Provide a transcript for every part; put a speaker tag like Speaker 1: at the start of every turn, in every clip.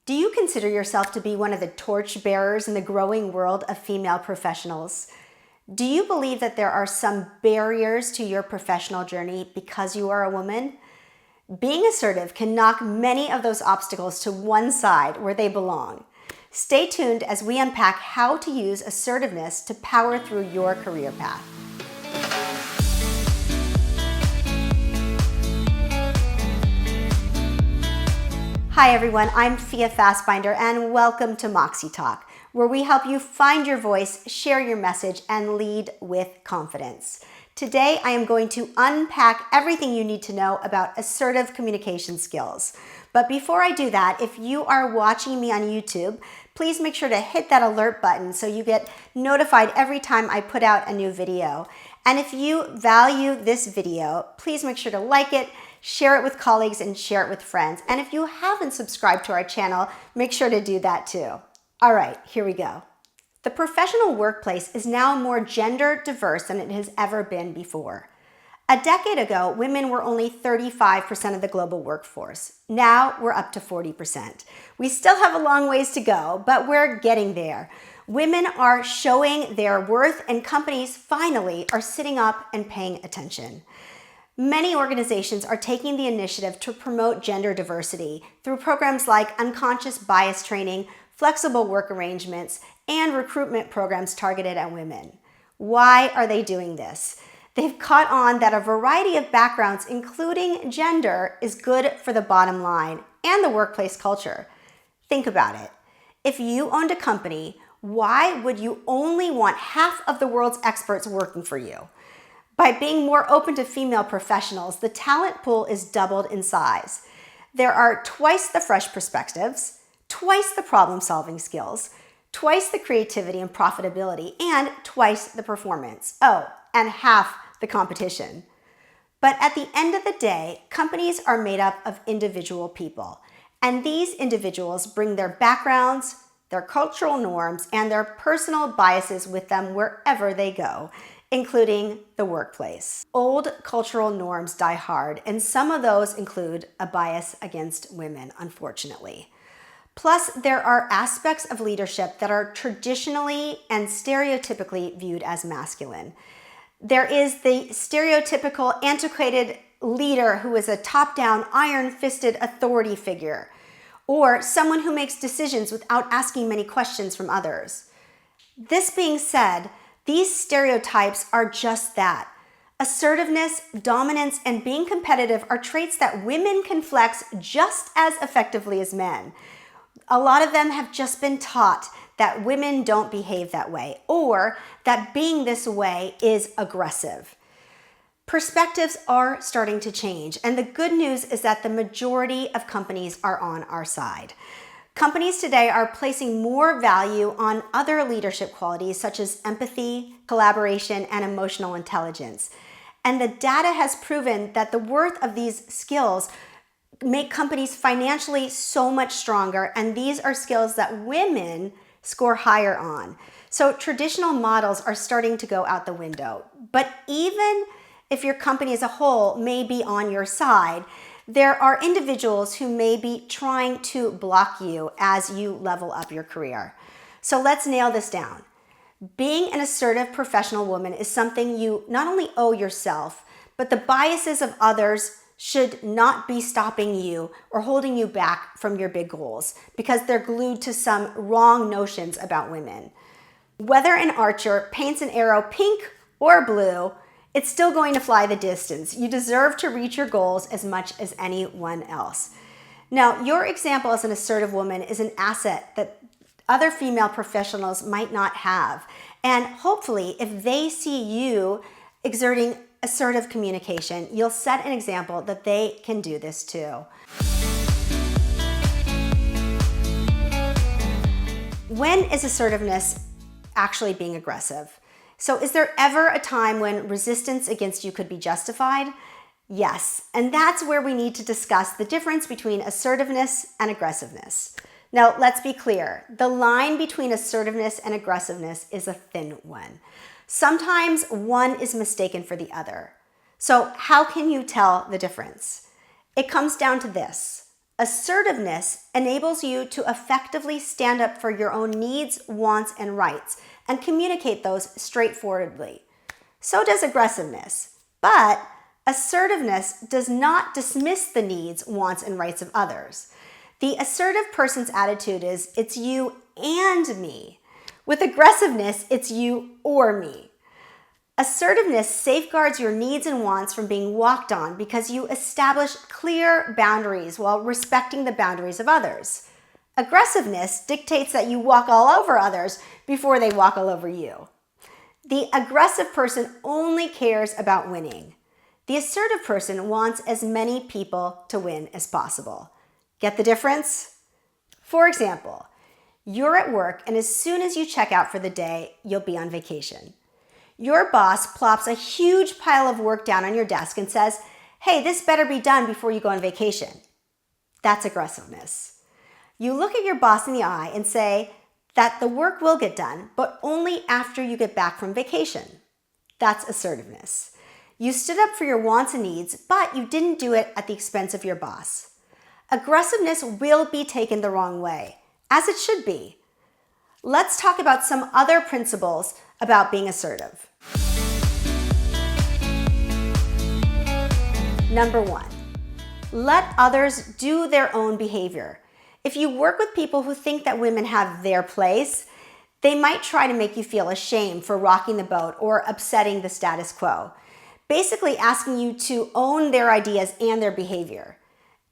Speaker 1: Do you consider yourself to be one of the torchbearers in the growing world of female professionals? Do you believe that there are some barriers to your professional journey because you are a woman? Being assertive can knock many of those obstacles to one side where they belong. Stay tuned as we unpack how to use assertiveness to power through your career path. Hi everyone, I'm Fia Fastbinder and welcome to Moxie Talk, where we help you find your voice, share your message, and lead with confidence. Today, I am going to unpack everything you need to know about assertive communication skills. But before I do that, if you are watching me on YouTube, please make sure to hit that alert button so you get notified every time I put out a new video. And if you value this video, please make sure to like it, share it with colleagues, and share it with friends. And if you haven't subscribed to our channel, make sure to do that too. All right, here we go. The professional workplace is now more gender diverse than it has ever been before. A decade ago, women were only 35% of the global workforce. Now we're up to 40%. We still have a long ways to go, but we're getting there. Women are showing their worth and companies finally are sitting up and paying attention. Many organizations are taking the initiative to promote gender diversity through programs like unconscious bias training, flexible work arrangements, and recruitment programs targeted at women. Why are they doing this? They've caught on that a variety of backgrounds, including gender, is good for the bottom line and the workplace culture. Think about it. If you owned a company, why would you only want half of the world's experts working for you? By being more open to female professionals, the talent pool is doubled in size. There are twice the fresh perspectives, twice the problem-solving skills, twice the creativity and profitability, and twice the performance. Oh, and half the competition. But at the end of the day, companies are made up of individual people, and these individuals bring their backgrounds, their cultural norms, and their personal biases with them wherever they go, including the workplace. Old cultural norms die hard, and some of those include a bias against women, unfortunately. Plus, there are aspects of leadership that are traditionally and stereotypically viewed as masculine. There is the stereotypical antiquated leader who is a top-down, iron-fisted authority figure, or someone who makes decisions without asking many questions from others. This being said, these stereotypes are just that. Assertiveness, dominance, and being competitive are traits that women can flex just as effectively as men. A lot of them have just been taught that women don't behave that way, or that being this way is aggressive. Perspectives are starting to change, and the good news is that the majority of companies are on our side. Companies today are placing more value on other leadership qualities such as empathy, collaboration, and emotional intelligence. And the data has proven that the worth of these skills make companies financially so much stronger, and these are skills that women score higher on. So traditional models are starting to go out the window. But even if your company as a whole may be on your side, there are individuals who may be trying to block you as you level up your career. So let's nail this down. Being an assertive professional woman is something you not only owe yourself, but the biases of others should not be stopping you or holding you back from your big goals because they're glued to some wrong notions about women. Whether an archer paints an arrow pink or blue, it's still going to fly the distance. You deserve to reach your goals as much as anyone else. Now, your example as an assertive woman is an asset that other female professionals might not have. And hopefully, if they see you exerting assertive communication, you'll set an example that they can do this too. When is assertiveness actually being aggressive? So is there ever a time when resistance against you could be justified? Yes, and that's where we need to discuss the difference between assertiveness and aggressiveness. Now, let's be clear. The line between assertiveness and aggressiveness is a thin one. Sometimes one is mistaken for the other. So how can you tell the difference? It comes down to this. Assertiveness enables you to effectively stand up for your own needs, wants, and rights and communicate those straightforwardly. So does aggressiveness. But assertiveness does not dismiss the needs, wants, and rights of others. The assertive person's attitude is, it's you and me. With aggressiveness, it's you or me. Assertiveness safeguards your needs and wants from being walked on because you establish clear boundaries while respecting the boundaries of others. Aggressiveness dictates that you walk all over others before they walk all over you. The aggressive person only cares about winning. The assertive person wants as many people to win as possible. Get the difference? For example, you're at work and as soon as you check out for the day, you'll be on vacation. Your boss plops a huge pile of work down on your desk and says, hey, this better be done before you go on vacation. That's aggressiveness. You look at your boss in the eye and say that the work will get done, but only after you get back from vacation. That's assertiveness. You stood up for your wants and needs, but you didn't do it at the expense of your boss. Aggressiveness will be taken the wrong way, as it should be. Let's talk about some other principles about being assertive. Number 1, let others do their own behavior. If you work with people who think that women have their place, they might try to make you feel ashamed for rocking the boat or upsetting the status quo, basically asking you to own their ideas and their behavior.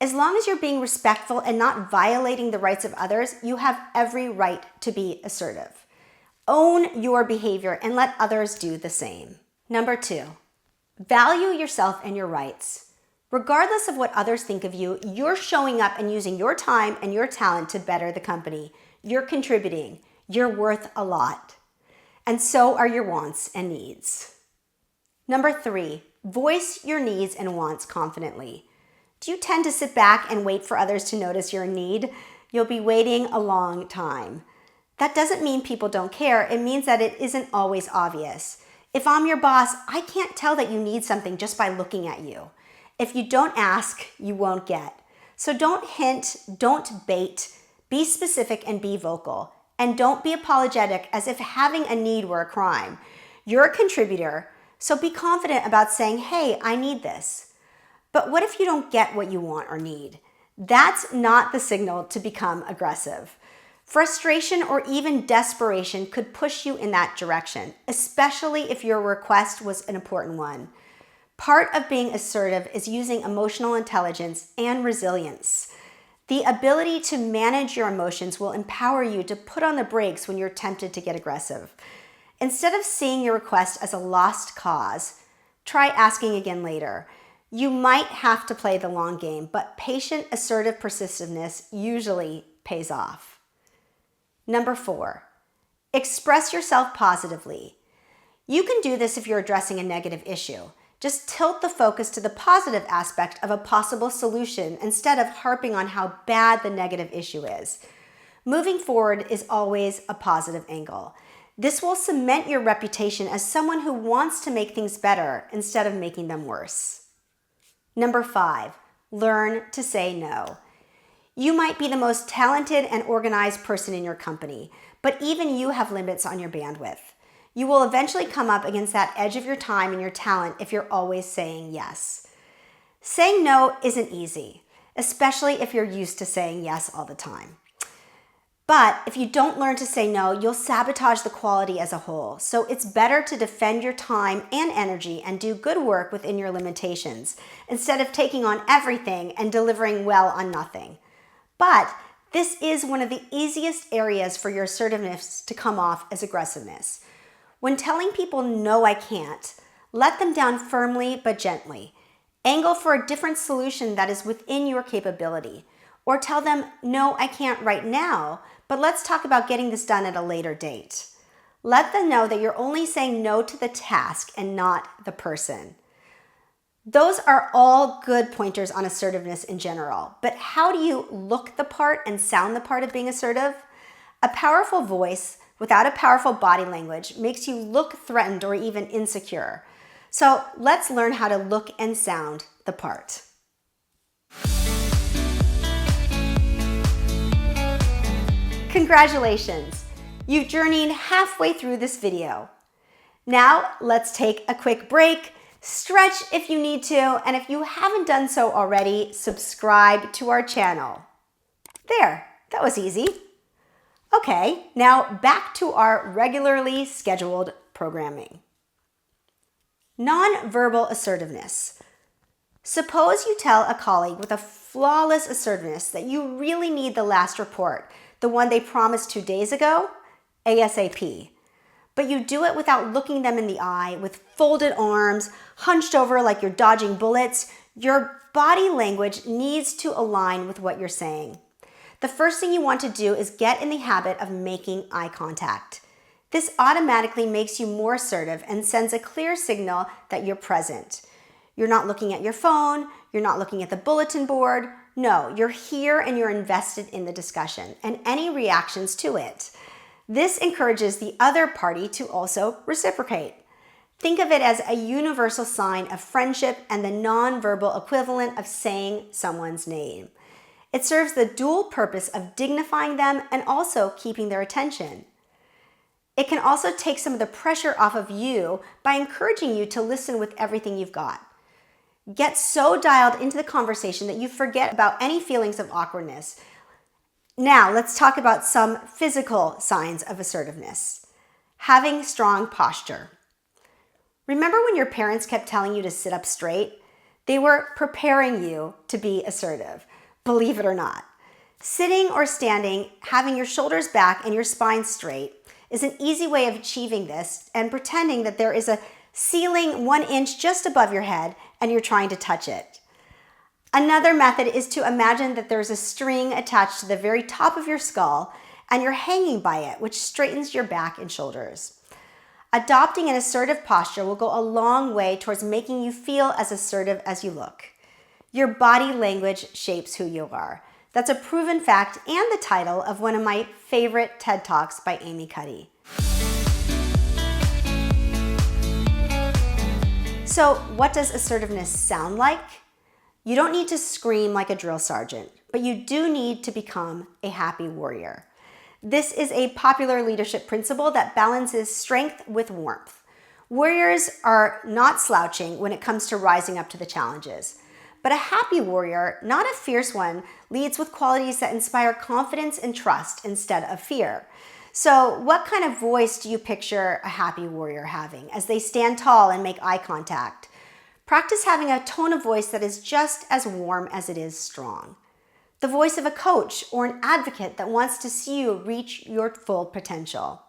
Speaker 1: As long as you're being respectful and not violating the rights of others, you have every right to be assertive. Own your behavior and let others do the same. Number 2, value yourself and your rights. Regardless of what others think of you, you're showing up and using your time and your talent to better the company. You're contributing. You're worth a lot. And so are your wants and needs. Number 3, voice your needs and wants confidently. Do you tend to sit back and wait for others to notice your need? You'll be waiting a long time. That doesn't mean people don't care. It means that it isn't always obvious. If I'm your boss, I can't tell that you need something just by looking at you. If you don't ask, you won't get. So don't hint, don't bait, be specific and be vocal. And don't be apologetic as if having a need were a crime. You're a contributor, so be confident about saying, hey, I need this. But what if you don't get what you want or need? That's not the signal to become aggressive. Frustration or even desperation could push you in that direction, especially if your request was an important one. Part of being assertive is using emotional intelligence and resilience. The ability to manage your emotions will empower you to put on the brakes when you're tempted to get aggressive. Instead of seeing your request as a lost cause, try asking again later. You might have to play the long game, but patient, assertive persistiveness usually pays off. Number 4, express yourself positively. You can do this if you're addressing a negative issue. Just tilt the focus to the positive aspect of a possible solution instead of harping on how bad the negative issue is. Moving forward is always a positive angle. This will cement your reputation as someone who wants to make things better instead of making them worse. Number 5, learn to say no. You might be the most talented and organized person in your company, but even you have limits on your bandwidth. You will eventually come up against that edge of your time and your talent if you're always saying yes. Saying no isn't easy, especially if you're used to saying yes all the time. But if you don't learn to say no, you'll sabotage the quality as a whole. So it's better to defend your time and energy and do good work within your limitations instead of taking on everything and delivering well on nothing. But this is one of the easiest areas for your assertiveness to come off as aggressiveness. When telling people, no, I can't, let them down firmly but gently. Angle for a different solution that is within your capability. Or tell them, no, I can't right now, but let's talk about getting this done at a later date. Let them know that you're only saying no to the task and not the person. Those are all good pointers on assertiveness in general, but how do you look the part and sound the part of being assertive? A powerful voice without a powerful body language makes you look threatened or even insecure. So let's learn how to look and sound the part. Congratulations! You've journeyed halfway through this video. Now let's take a quick break, stretch if you need to, and if you haven't done so already, subscribe to our channel. There, that was easy. Okay, now back to our regularly scheduled programming. Nonverbal assertiveness. Suppose you tell a colleague with a flawless assertiveness that you really need the last report, the one they promised 2 days ago, ASAP. But you do it without looking them in the eye, with folded arms, hunched over like you're dodging bullets. Your body language needs to align with what you're saying. The first thing you want to do is get in the habit of making eye contact. This automatically makes you more assertive and sends a clear signal that you're present. You're not looking at your phone, you're not looking at the bulletin board. No, you're here and you're invested in the discussion and any reactions to it. This encourages the other party to also reciprocate. Think of it as a universal sign of friendship and the nonverbal equivalent of saying someone's name. It serves the dual purpose of dignifying them and also keeping their attention. It can also take some of the pressure off of you by encouraging you to listen with everything you've got. Get so dialed into the conversation that you forget about any feelings of awkwardness. Now, let's talk about some physical signs of assertiveness. Having strong posture. Remember when your parents kept telling you to sit up straight? They were preparing you to be assertive, believe it or not. Sitting or standing, having your shoulders back and your spine straight is an easy way of achieving this and pretending that there is a ceiling 1 inch just above your head and you're trying to touch it. Another method is to imagine that there's a string attached to the very top of your skull and you're hanging by it, which straightens your back and shoulders. Adopting an assertive posture will go a long way towards making you feel as assertive as you look. Your body language shapes who you are. That's a proven fact and the title of one of my favorite TED Talks by Amy Cuddy. So what does assertiveness sound like? You don't need to scream like a drill sergeant, but you do need to become a happy warrior. This is a popular leadership principle that balances strength with warmth. Warriors are not slouching when it comes to rising up to the challenges. But a happy warrior, not a fierce one, leads with qualities that inspire confidence and trust instead of fear. So what kind of voice do you picture a happy warrior having as they stand tall and make eye contact? Practice having a tone of voice that is just as warm as it is strong. The voice of a coach or an advocate that wants to see you reach your full potential.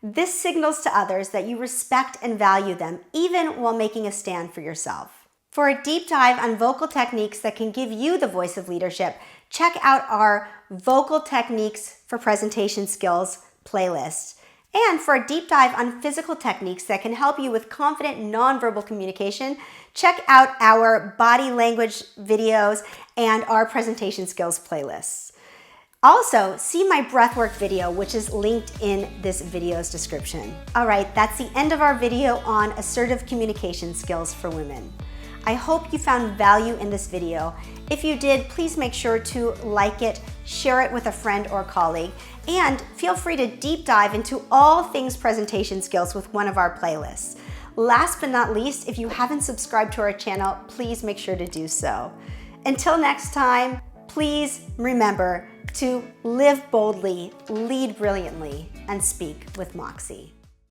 Speaker 1: This signals to others that you respect and value them even while making a stand for yourself. For a deep dive on vocal techniques that can give you the voice of leadership, check out our Vocal Techniques for Presentation Skills playlist. And for a deep dive on physical techniques that can help you with confident nonverbal communication, check out our body language videos and our presentation skills playlists. Also, see my breathwork video, which is linked in this video's description. All right, that's the end of our video on assertive communication skills for women. I hope you found value in this video. If you did, please make sure to like it, share it with a friend or colleague, and feel free to deep dive into all things presentation skills with one of our playlists. Last but not least, if you haven't subscribed to our channel, please make sure to do so. Until next time, please remember to live boldly, lead brilliantly, and speak with moxie.